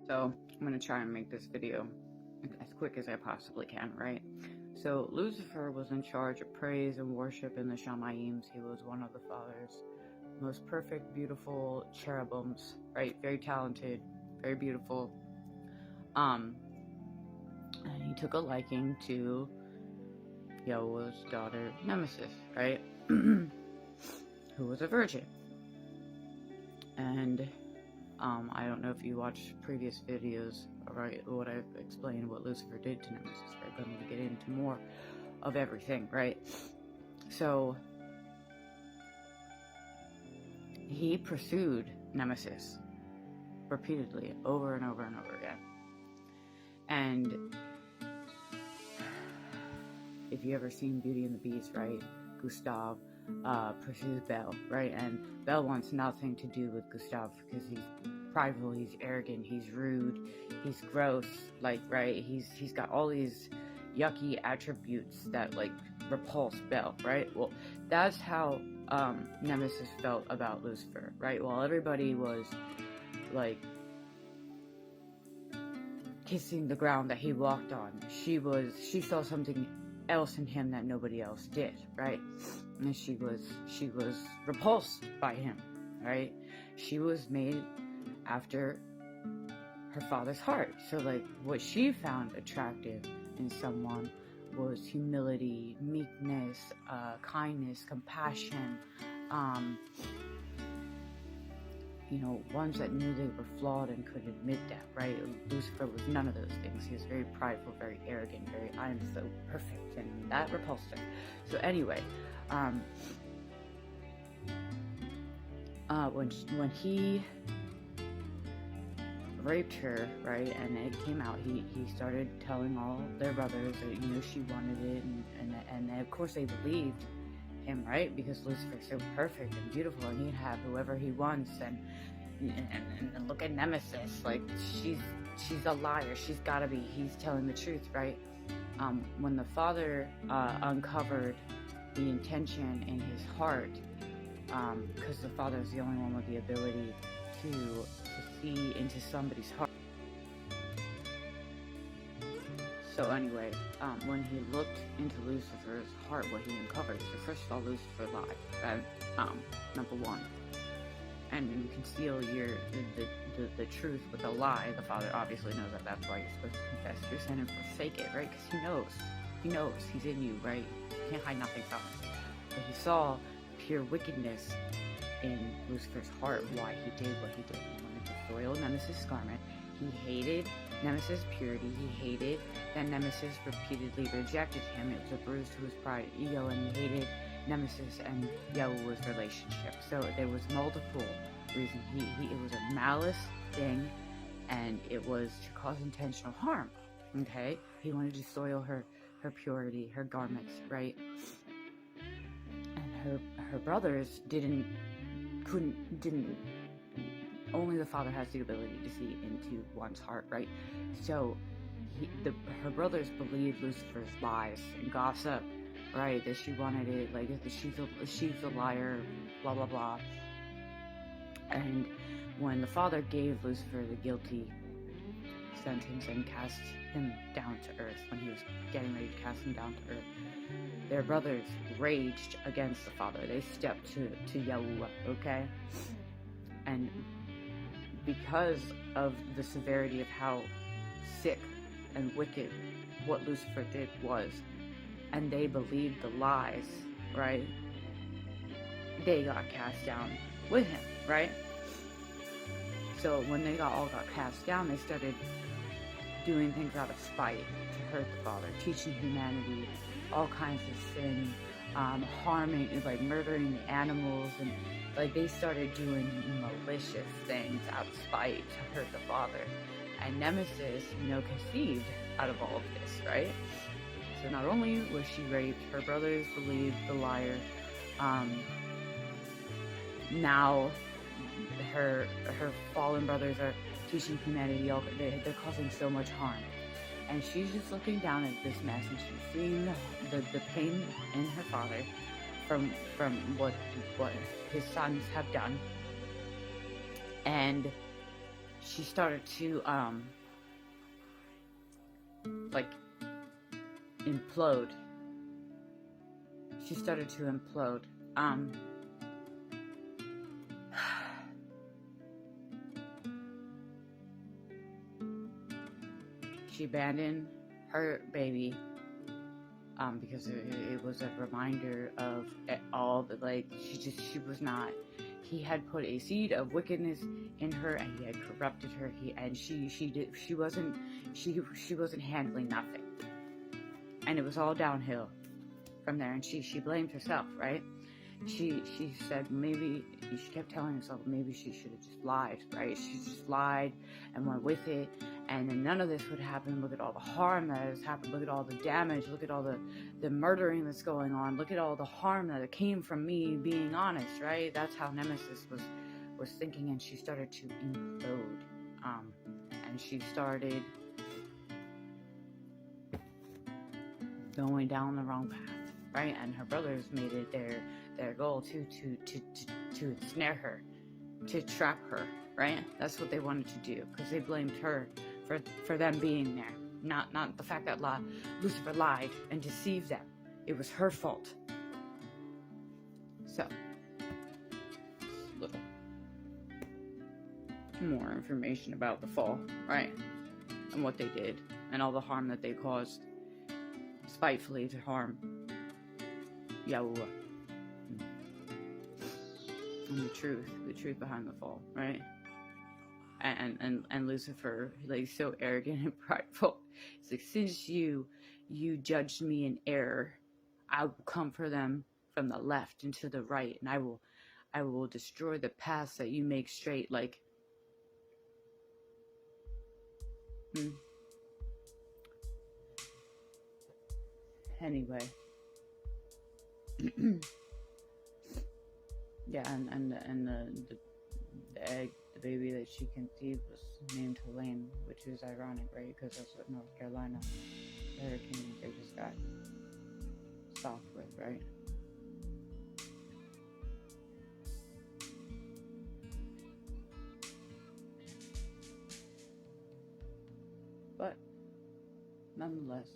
So I'm going to try and make this video as quick as I possibly can, right? So Lucifer was in charge of praise and worship in the Shamayims. He was one of the Father's most perfect, beautiful cherubims, right? Very talented, very beautiful. And he took a liking to Yahuah's daughter Nemesis, right? Who was a virgin. And I don't know if you watched previous videos, right, what I've explained what Lucifer did to Nemesis, right? But I'm going to get into more of everything, right? So he pursued Nemesis repeatedly, over and over and over again. And if you ever seen Beauty and the Beast, right, Gustav pursues Belle, right? And Belle wants nothing to do with Gustav because he's prideful, he's arrogant, he's rude, he's gross, like, right? He's got all these yucky attributes that, like, repulse Belle, right? Well, that's how Nemesis felt about Lucifer, right? While everybody was, like, kissing the ground that he walked on, she saw something else in him that nobody else did, right? And she was repulsed by him, right? She was made after her father's heart. So, like, what she found attractive in someone was humility, meekness, kindness, compassion, ones that knew they were flawed and could admit that, right? Lucifer was none of those things. He was very prideful, very arrogant, very, I am so perfect, and that repulsed her. So anyway, when he raped her, right, and it came out, he started telling all their brothers that, she wanted it, and of course they believed him, right, because Lucifer's so perfect and beautiful, and he'd have whoever he wants, and look at Nemesis, like, she's a liar, she's gotta be, he's telling the truth, right? When the father uncovered the intention in his heart, because the father is the only one with the ability to see into somebody's heart. So anyway, when he looked into Lucifer's heart, what he uncovered, so first of all, Lucifer lied, right? Number one. And you conceal the truth with a lie. The father obviously knows that. That's why you're supposed to confess your sin and forsake it, right? Because he knows he's in you, right? You can't hide nothing from him. But he saw pure wickedness in Lucifer's heart, why he did what he did. He wanted to soil Nemesis' garment. He hated Nemesis' purity. He hated that Nemesis repeatedly rejected him. It was a bruise to his pride and ego, and he hated Nemesis and Yahuah's relationship. So there was multiple reasons. It was a malice thing, and it was to cause intentional harm. Okay, he wanted to soil her purity, her garments, right? And her brothers didn't. Only the father has the ability to see into one's heart, right? So her brothers believed Lucifer's lies and gossip, right? That she wanted it, like, she's a liar, blah blah blah. And when the father gave Lucifer the guilty sentence and cast him down to earth, when he was getting ready to cast him down to earth, their brothers raged against the father. They stepped to Yahuah, okay? And because of the severity of how sick and wicked what Lucifer did was, and they believed the lies, right? They got cast down with him, right? So when they all got cast down, they started doing things out of spite to hurt the father, teaching humanity all kinds of sin, harming, like murdering the animals, and like they started doing malicious things out of spite to hurt the father. And Nemesis, conceived out of all of this, right? So not only was she raped, her brothers believed the liar. Now her fallen brothers are teaching humanity they're causing so much harm. And she's just looking down at this mess, and she's seeing the pain in her father from what his sons have done. And she started to like implode. She started to implode. She abandoned her baby because it was a reminder of all the, like, she was not, he had put a seed of wickedness in her, and he had corrupted her. She wasn't handling nothing, and it was all downhill from there. And she blamed herself, right? She said maybe, she kept telling herself maybe she should have just lied, right? She just lied and went with it, and then none of this would happen. Look at all the harm that has happened. Look at all the damage. Look at all the murdering that's going on. Look at all the harm that came from me being honest, right? That's how Nemesis was thinking, and she started to implode. And she started going down the wrong path, right? And her brothers made it their goal to ensnare her, to trap her, right? That's what they wanted to do, because they blamed her for them being there, not the fact that Lucifer lied and deceived them. It was her fault. So, little more information about the fall, right? And what they did, and all the harm that they caused, spitefully, to harm Yahuwah. And the truth behind the fall, right? And Lucifer, like, so arrogant and prideful. It's like, since you judged me in error, I will come for them from the left and to the right, and I will destroy the paths that you make straight. Like, anyway. Yeah, and the egg, the baby that she conceived, was named Helene, which is ironic, right? Because that's what North Carolina, the hurricane they just got stopped with, right? But nonetheless,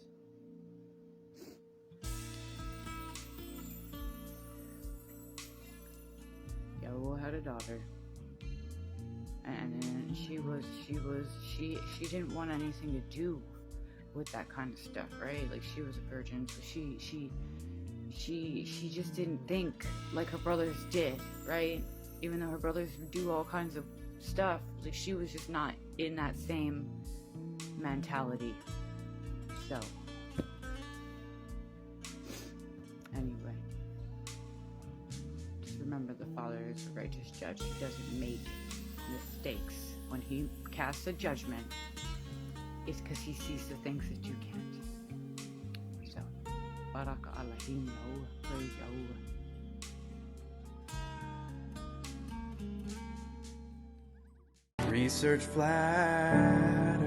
Yahuwah had a daughter, and she didn't want anything to do with that kind of stuff, right? Like, she was a virgin, so she just didn't think like her brothers did, right? Even though her brothers would do all kinds of stuff, like, she was just not in that same mentality. So anyway, just remember, the Father is a righteous judge. He doesn't make mistakes. When he casts a judgment, it's because he sees the things that you can't. So, Baraka Allahim, praise Yahuwah. Research flat